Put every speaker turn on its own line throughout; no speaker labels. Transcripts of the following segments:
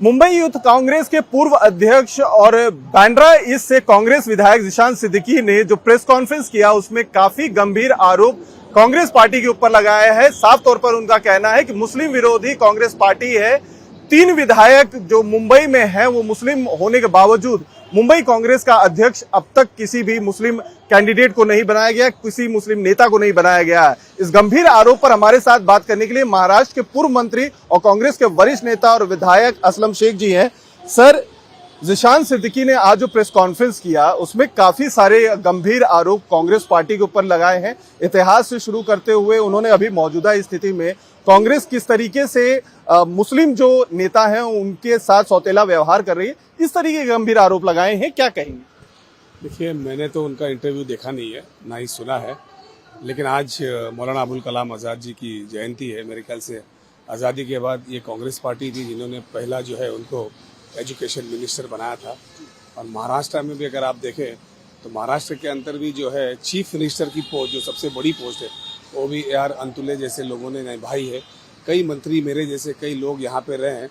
Mumbai youth Congress के पूर्व अध्यक्ष और बांद्रा ईस्ट से कांग्रेस विधायक जिशान सिद्दीकी ने जो प्रेस कॉन्फ्रेंस किया उसमें काफी गंभीर आरोप कांग्रेस पार्टी के ऊपर लगाया है। साफ तौर पर उनका कहना है कि मुस्लिम विरोधी कांग्रेस पार्टी है। 3 विधायक जो मुंबई में हैं वो मुस्लिम होने के बावजूद मुंबई कांग्रेस का अध्यक्ष अब तक किसी भी मुस्लिम कैंडिडेट को नहीं बनाया गया, किसी मुस्लिम नेता को नहीं बनाया गया है। इस गंभीर आरोप पर हमारे साथ बात करने के लिए महाराष्ट्र के पूर्व मंत्री और कांग्रेस के वरिष्ठ नेता और विधायक असलम शेख जी हैं। सर, जिशान सिद्दीकी ने आज जो प्रेस कॉन्फ्रेंस किया उसमें काफी सारे गंभीर आरोप कांग्रेस पार्टी के ऊपर लगाए हैं। इतिहास से शुरू करते हुए उन्होंने अभी मौजूदा स्थिति में कांग्रेस किस तरीके से मुस्लिम जो नेता हैं उनके साथ सौतेला व्यवहार कर रही है, इस तरीके के गंभीर आरोप लगाए हैं। क्या कहेंगे?
देखिए, मैंने तो उनका इंटरव्यू देखा नहीं है, ना ही सुना है, लेकिन आज मौलाना अबुल कलाम आज़ाद जी की जयंती है। मेरे ख्याल से आज़ादी के बाद ये कांग्रेस पार्टी थी जिन्होंने पहला जो है उनको एजुकेशन मिनिस्टर बनाया था। और महाराष्ट्र में भी अगर आप देखें तो महाराष्ट्र के अंदर भी जो है चीफ मिनिस्टर की पोस्ट, जो सबसे बड़ी पोस्ट है, वो भी AR अंतुले जैसे लोगों ने निभाई है। कई मंत्री मेरे जैसे कई लोग यहाँ पे रहे हैं,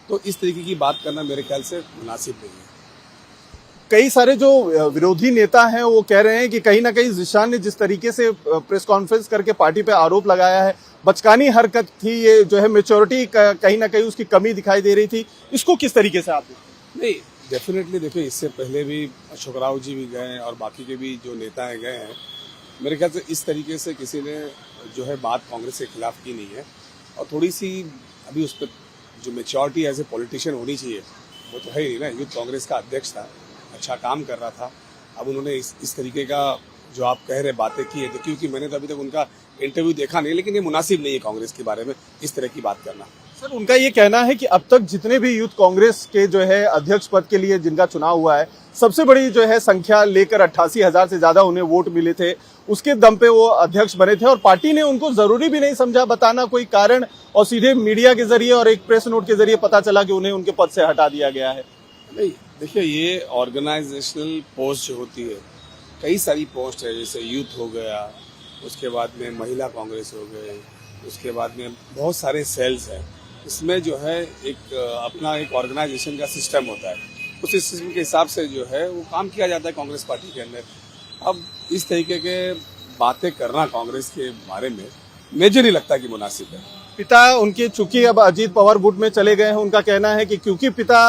तो इस तरीके की बात करना मेरे ख्याल से मुनासिब नहीं है।
कई सारे जो विरोधी नेता हैं वो कह रहे हैं कि कहीं ना कहीं जिशान ने जिस तरीके से प्रेस कॉन्फ्रेंस करके पार्टी पे आरोप लगाया है, बचकानी हरकत थी, ये जो है मैच्योरिटी कहीं ना कहीं उसकी कमी दिखाई दे रही थी। इसको किस तरीके से आप
नहीं, डेफिनेटली देखिए, इससे पहले भी अशोक राव जी भी गए और बाकी के भी जो नेता गए हैं। मेरे ख्याल से इस तरीके से किसी ने जो है बात कांग्रेस के खिलाफ की नहीं है। और थोड़ी सी अभी उस पर जो मैच्योरिटी एज ए पॉलिटिशियन होनी चाहिए वो तो है ही नहीं ना। यूथ कांग्रेस का अध्यक्ष था, अच्छा काम कर रहा था। अब उन्होंने इस तरीके का जो आप कह रहे बातें की है, तो क्योंकि मैंने तो अभी तक उनका इंटरव्यू देखा नहीं, लेकिन ये मुनासिब नहीं है कांग्रेस के बारे में इस तरह की बात करना।
सर, उनका ये कहना है कि अब तक जितने भी यूथ कांग्रेस के जो है अध्यक्ष पद के लिए जिनका चुनाव हुआ है, सबसे बड़ी जो है संख्या लेकर 88,000 से ज्यादा उन्हें वोट मिले थे। उसके दम पे वो अध्यक्ष बने थे और पार्टी ने उनको जरूरी भी नहीं समझा बताना कोई कारण, और सीधे मीडिया के जरिए और एक प्रेस नोट के जरिए पता चला कि उन्हें उनके पद से हटा दिया गया है।
नहीं, देखिए, ये ऑर्गेनाइजेशनल पोस्ट जो होती है, कई सारी पोस्ट है, जैसे यूथ हो गया, उसके बाद में महिला कांग्रेस हो गए, उसके बाद में बहुत सारे सेल्स हैं। इसमें जो है एक अपना एक ऑर्गेनाइजेशन का सिस्टम होता है, उस सिस्टम के हिसाब से जो है वो काम किया जाता है कांग्रेस पार्टी के अंदर। अब इस तरीके के बातें करना कांग्रेस के बारे में मुझे नहीं लगता कि मुनासिब है।
पिता उनके चूंकि अब अजीत पवार गुट में चले गए हैं, उनका कहना है कि क्योंकि पिता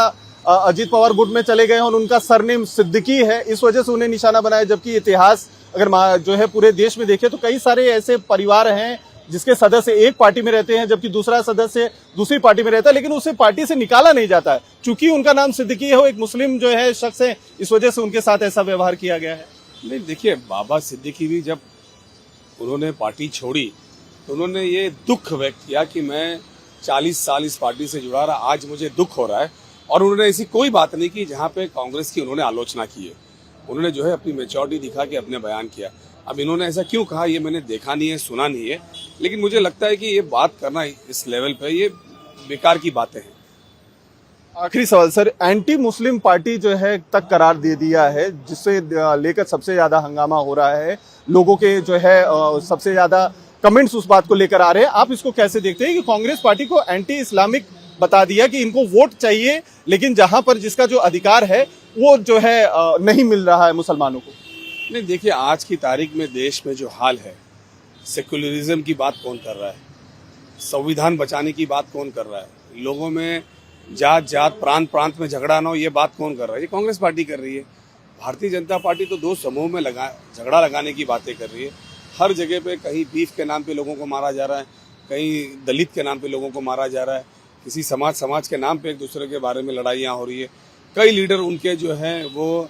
अजीत पवार गुट में चले गए हैं और उनका सरनेम सिद्दीकी है, इस वजह से उन्हें निशाना बनाया। जबकि इतिहास अगर जो है पूरे देश में देखे तो कई सारे ऐसे परिवार हैं जिसके सदस्य एक पार्टी में रहते हैं जबकि दूसरा सदस्य दूसरी पार्टी में रहता है, लेकिन उसे पार्टी से निकाला नहीं जाता है। चूंकि उनका नाम सिद्दीकी है, वो एक मुस्लिम जो है शख्स है, इस वजह से उनके साथ ऐसा व्यवहार किया गया है।
नहीं, देखिए, बाबा सिद्दीकी भी जब उन्होंने पार्टी छोड़ी तो उन्होंने ये दुख व्यक्त किया कि मैं 40 साल इस पार्टी से जुड़ा रहा, आज मुझे दुख हो रहा है। और उन्होंने ऐसी कोई बात नहीं की जहाँ पे कांग्रेस की उन्होंने आलोचना की है। उन्होंने जो है अपनी मैच्योरिटी दिखा के अपने बयान किया। अब इन्होंने ऐसा क्यों कहा ये मैंने देखा नहीं है, सुना नहीं है, लेकिन मुझे लगता है कि ये बात करना इस लेवल पे ये बेकार की बातें हैं।
आखिरी सवाल सर, एंटी मुस्लिम पार्टी जो है तक करार दे दिया है, जिससे लेकर सबसे ज्यादा हंगामा हो रहा है। लोगों के जो है सबसे ज्यादा कमेंट्स उस बात को लेकर आ रहे हैं। आप इसको कैसे देखते हैं कि कांग्रेस पार्टी को एंटी इस्लामिक बता दिया कि इनको वोट चाहिए, लेकिन जहां पर जिसका जो अधिकार है वो जो है नहीं मिल रहा है मुसलमानों को?
नहीं, देखिए, आज की तारीख में देश में जो हाल है, सेक्युलरिज्म की बात कौन कर रहा है, संविधान बचाने की बात कौन कर रहा है, लोगों में जात जात प्रांत प्रांत में झगड़ा ना हो, ये बात कौन कर रहा है? ये कांग्रेस पार्टी कर रही है। भारतीय जनता पार्टी तो 2 समूह में झगड़ा लगाने की बातें कर रही है। हर जगह पे कहीं बीफ के नाम पे लोगों को मारा जा रहा है, कहीं दलित के नाम पे लोगों को मारा जा रहा है, किसी समाज के नाम पे एक दूसरे के बारे में लड़ाइयाँ हो रही है। कई लीडर उनके जो हैं वो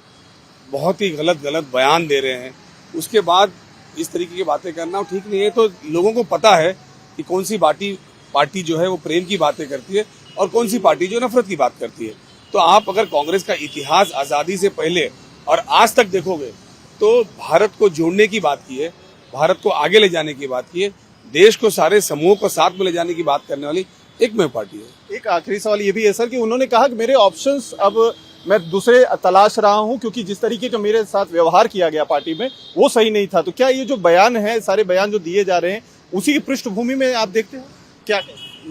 बहुत ही गलत बयान दे रहे हैं। उसके बाद इस तरीके की बातें करना ठीक नहीं है। तो लोगों को पता है कि कौन सी पार्टी जो है वो प्रेम की बातें करती है और कौन सी पार्टी जो नफरत की बात करती है। तो आप अगर कांग्रेस का इतिहास आज़ादी से पहले और आज तक देखोगे तो भारत को जोड़ने की बात की है, भारत को आगे ले जाने की बात की है, देश को सारे समूहों को साथ में ले जाने की बात करने वाली एकमेव पार्टी है।
एक आखिरी सवाल ये भी है सर कि उन्होंने कहा कि मेरे ऑप्शंस अब मैं दूसरे तलाश रहा हूं क्योंकि जिस तरीके का मेरे साथ व्यवहार किया गया पार्टी में वो सही नहीं था। तो क्या ये जो बयान है, सारे बयान जो दिए जा रहे हैं, उसी की पृष्ठभूमि में आप देखते हैं क्या?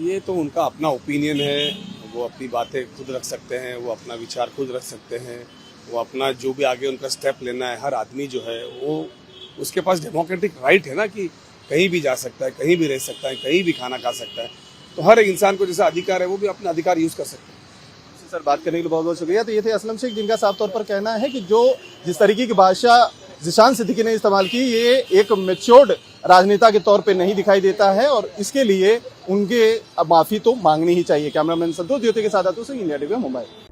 ये तो उनका अपना ओपिनियन है, वो अपनी बातें खुद रख सकते हैं, वो अपना विचार खुद रख सकते हैं, वो अपना जो भी आगे उनका स्टेप लेना है, हर आदमी जो है वो उसके पास डेमोक्रेटिक राइट है ना कि कहीं भी जा सकता है, कहीं भी रह सकता है, कहीं भी खाना खा सकता है। तो हर एक इंसान को जैसा अधिकार है वो भी अपना अधिकार यूज़ कर सकता है।
सर, बात करने के लिए बहुत बहुत शुक्रिया। तो ये थे असलम शेख, जिनका साफ तौर पर कहना है कि जो जिस तरीके की भाषा ज़ीशान सिद्दीकी ने इस्तेमाल की, ये एक मैच्योर्ड राजनेता के तौर पे नहीं दिखाई देता है और इसके लिए उनके माफ़ी तो मांगनी ही चाहिए। कैमरामैन संतोष ज्योति के साथ इंडिया टीवी मुंबई।